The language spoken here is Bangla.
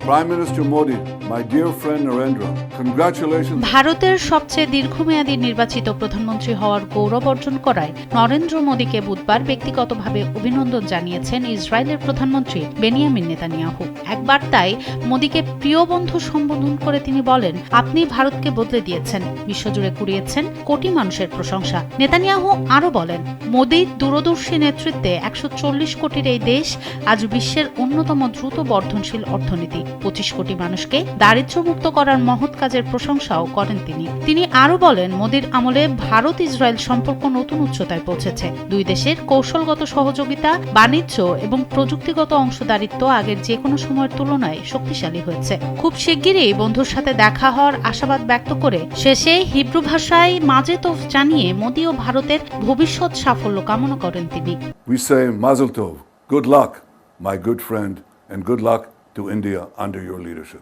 Prime Minister Modi, my dear friend Narendra, congratulations. ভারতের সবচেয়ে দীর্ঘমেয়াদী নির্বাচিত প্রধানমন্ত্রী হওয়ার গৌরব অর্জন করায় নরেন্দ্র মোদীকে বুধবার ব্যক্তিগতভাবে অভিনন্দন জানিয়েছেন ইসরায়েলের প্রধানমন্ত্রী বেনিয়ামিন নেতানিয়াহু। এক বার্তায় মোদীকে প্রিয় বন্ধু সম্বোধন করে তিনি বলেন, আপনি ভারতকে বদলে দিয়েছেন, বিশ্বজুড়ে কুড়িয়েছেন কোটি মানুষের প্রশংসা। নেতানিয়াহু আরও বলেন, মোদীর দূরদর্শী নেতৃত্বে 140 কোটির এই দেশ আজ বিশ্বের অন্যতম দ্রুত বর্ধনশীল অর্থনীতি। 25 কোটি মানুষকে দারিদ্র্যমুক্ত করার মহৎ কাজের প্রশংসাও করেন তিনি আরও বলেন, মোদীর আমলে ভারত ইসরায়েল সম্পর্ক নতুন উচ্চতায় পৌঁছেছে। দুই দেশের কৌশলগত সহযোগিতা, বাণিজ্য এবং প্রযুক্তিগত অংশদারিত্ব আগের যে কোনো সময়ের তুলনায় শক্তিশালী হয়েছে। খুব শিগগিরই বন্ধুর সাথে দেখা হওয়ার আশাবাদ ব্যক্ত করে শেষে হিব্রু ভাষায় মাজে তোভ জানিয়ে মোদী ও ভারতের ভবিষ্যৎ সাফল্য কামনা করেন তিনি। We say Mazel Tov, good luck, my good friend, and good luck to India under your leadership.